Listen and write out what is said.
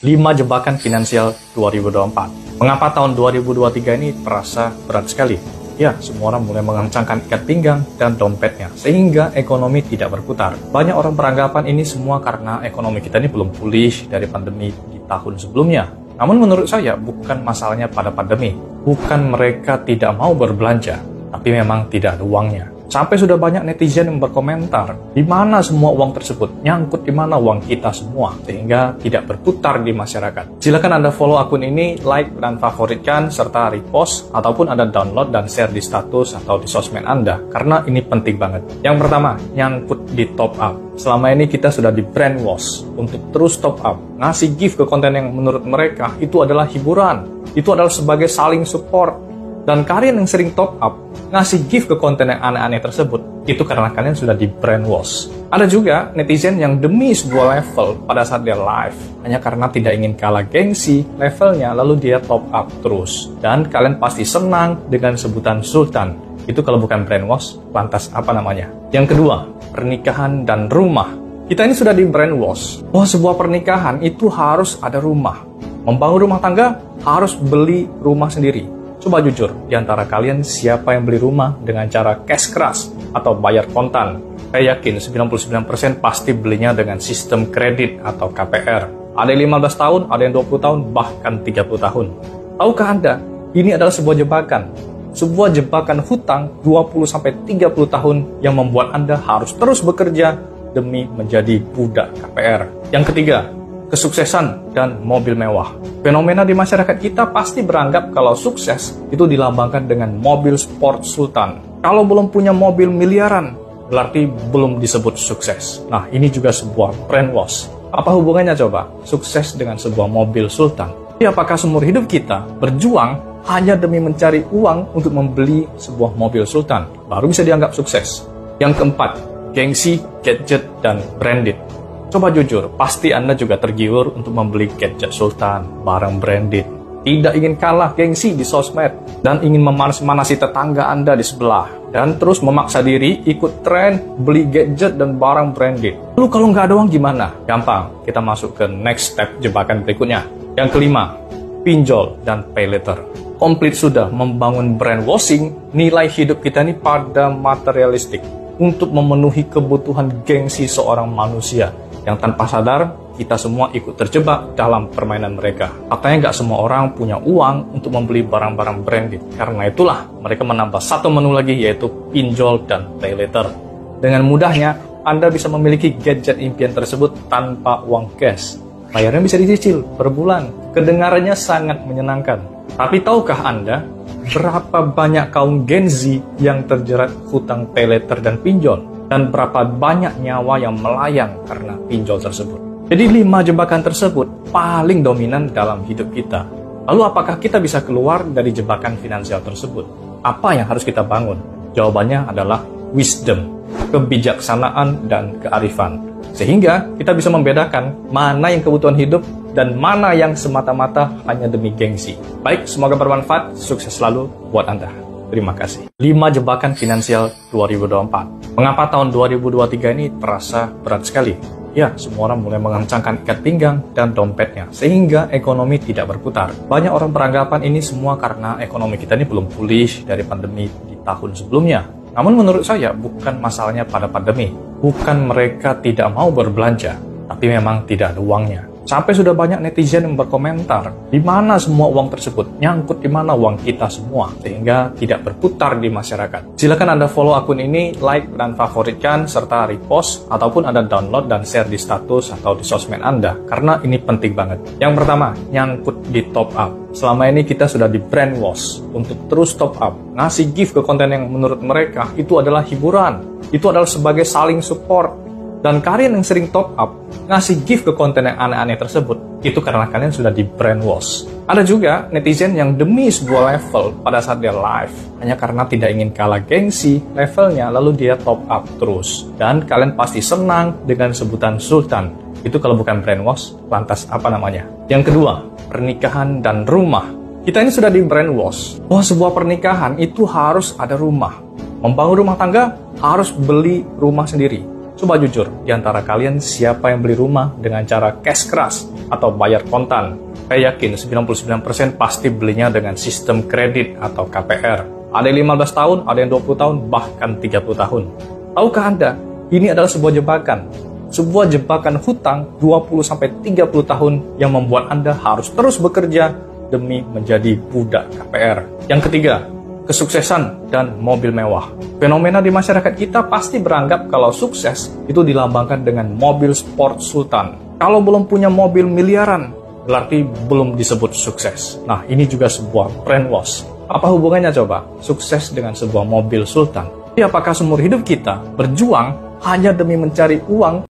5 jebakan finansial 2024. Mengapa tahun 2023 ini terasa berat sekali? Ya, semua orang mulai mengencangkan ikat pinggang dan dompetnya, sehingga ekonomi tidak berputar. Banyak orang beranggapan ini semua karena ekonomi kita ini belum pulih dari pandemi di tahun sebelumnya. Namun menurut saya, bukan masalahnya pada pandemi. Bukan mereka tidak mau berbelanja, tapi memang tidak ada uangnya. Sampai sudah banyak netizen yang berkomentar, di mana semua uang tersebut, nyangkut di mana uang kita semua, sehingga tidak berputar di masyarakat. Silakan Anda follow akun ini, like dan favoritkan, serta repost, ataupun Anda download dan share di status atau di sosmed Anda, karena ini penting banget. Yang pertama, nyangkut di top up. Selama ini kita sudah di brainwash untuk terus top up, ngasih gift ke konten yang menurut mereka itu adalah hiburan, itu adalah sebagai saling support. Dan kalian yang sering top up, ngasih gift ke konten yang aneh-aneh tersebut, itu karena kalian sudah di brainwash. Ada juga netizen yang demi sebuah level pada saat dia live, hanya karena tidak ingin kalah gengsi levelnya, lalu dia top up terus. Dan kalian pasti senang dengan sebutan Sultan. Itu kalau bukan brainwash, lantas apa namanya? Yang kedua, pernikahan dan rumah. Kita ini sudah di brainwash. Wah, sebuah pernikahan itu harus ada rumah. Membangun rumah tangga, harus beli rumah sendiri. Coba jujur, di antara kalian siapa yang beli rumah dengan cara cash keras atau bayar kontan? Saya yakin 99% pasti belinya dengan sistem kredit atau KPR. Ada yang 15 tahun, ada yang 20 tahun, bahkan 30 tahun. Tahukah Anda, ini adalah sebuah jebakan. Sebuah jebakan hutang 20-30 tahun yang membuat Anda harus terus bekerja demi menjadi budak KPR. Yang ketiga, kesuksesan dan mobil mewah. Fenomena di masyarakat kita pasti beranggap kalau sukses itu dilambangkan dengan mobil sport Sultan. Kalau belum punya mobil miliaran, berarti belum disebut sukses. Nah, ini juga sebuah brainwash. Apa hubungannya coba? Sukses dengan sebuah mobil Sultan. Jadi apakah seumur hidup kita berjuang hanya demi mencari uang untuk membeli sebuah mobil Sultan? Baru bisa dianggap sukses. Yang keempat, gengsi, gadget, dan branded. Coba jujur, pasti Anda juga tergiur untuk membeli gadget Sultan, barang branded. Tidak ingin kalah gengsi di sosmed, dan ingin memanas-manasi tetangga Anda di sebelah. Dan terus memaksa diri ikut tren, beli gadget dan barang branded. Lalu kalau nggak ada uang gimana? Gampang, kita masuk ke next step jebakan berikutnya. Yang kelima, pinjol dan pay later. Komplit sudah membangun brainwashing, nilai hidup kita ini pada materialistik. Untuk memenuhi kebutuhan gengsi seorang manusia. Yang tanpa sadar, kita semua ikut terjebak dalam permainan mereka. Faktanya nggak semua orang punya uang untuk membeli barang-barang branded. Karena itulah, mereka menambah satu menu lagi, yaitu pinjol dan pay later. Dengan mudahnya, Anda bisa memiliki gadget impian tersebut tanpa uang cash. Bayarnya bisa dicicil per bulan. Kedengarannya sangat menyenangkan. Tapi tahukah Anda, berapa banyak kaum Gen Z yang terjerat hutang pay later dan pinjol? Dan berapa banyak nyawa yang melayang karena pinjol tersebut. Jadi 5 jebakan tersebut paling dominan dalam hidup kita. Lalu apakah kita bisa keluar dari jebakan finansial tersebut? Apa yang harus kita bangun? Jawabannya adalah wisdom, kebijaksanaan, dan kearifan. Sehingga kita bisa membedakan mana yang kebutuhan hidup dan mana yang semata-mata hanya demi gengsi. Baik, semoga bermanfaat. Sukses selalu buat Anda. Terima kasih. 5 jebakan finansial 2024. Mengapa tahun 2023 ini terasa berat sekali? Ya, semua orang mulai mengencangkan ikat pinggang dan dompetnya, sehingga ekonomi tidak berputar. Banyak orang beranggapan ini semua karena ekonomi kita ini belum pulih dari pandemi di tahun sebelumnya. Namun menurut saya, bukan masalahnya pada pandemi. Bukan mereka tidak mau berbelanja, tapi memang tidak ada uangnya. Sampai sudah banyak netizen yang berkomentar, di mana semua uang tersebut, nyangkut di mana uang kita semua, sehingga tidak berputar di masyarakat. Silakan Anda follow akun ini, like dan favoritkan, serta repost, ataupun Anda download dan share di status atau di sosmed Anda, karena ini penting banget. Yang pertama, nyangkut di top up. Selama ini kita sudah di brainwash untuk terus top up, ngasih gift ke konten yang menurut mereka itu adalah hiburan, itu adalah sebagai saling support. Dan kalian yang sering top up, ngasih gift ke konten yang aneh-aneh tersebut, itu karena kalian sudah di brainwash. Ada juga netizen yang demi sebuah level pada saat dia live, hanya karena tidak ingin kalah gengsi levelnya, lalu dia top up terus. Dan kalian pasti senang dengan sebutan Sultan. Itu kalau bukan brainwash, lantas apa namanya? Yang kedua, pernikahan dan rumah. Kita ini sudah di brainwash. Wah, sebuah pernikahan itu harus ada rumah. Membangun rumah tangga, harus beli rumah sendiri. Coba jujur, di antara kalian siapa yang beli rumah dengan cara cash keras atau bayar kontan? Saya yakin 99% pasti belinya dengan sistem kredit atau KPR. Ada yang 15 tahun, ada yang 20 tahun, bahkan 30 tahun. Tahukah Anda, ini adalah sebuah jebakan. Sebuah jebakan hutang 20-30 tahun yang membuat Anda harus terus bekerja demi menjadi budak KPR. Yang ketiga, kesuksesan dan mobil mewah. Fenomena di masyarakat kita pasti beranggap kalau sukses itu dilambangkan dengan mobil sport sultan. Kalau belum punya mobil miliaran, berarti belum disebut sukses. Nah, ini juga sebuah brainwash. Apa hubungannya coba? Sukses dengan sebuah mobil sultan. Jadi apakah seumur hidup kita berjuang hanya demi mencari uang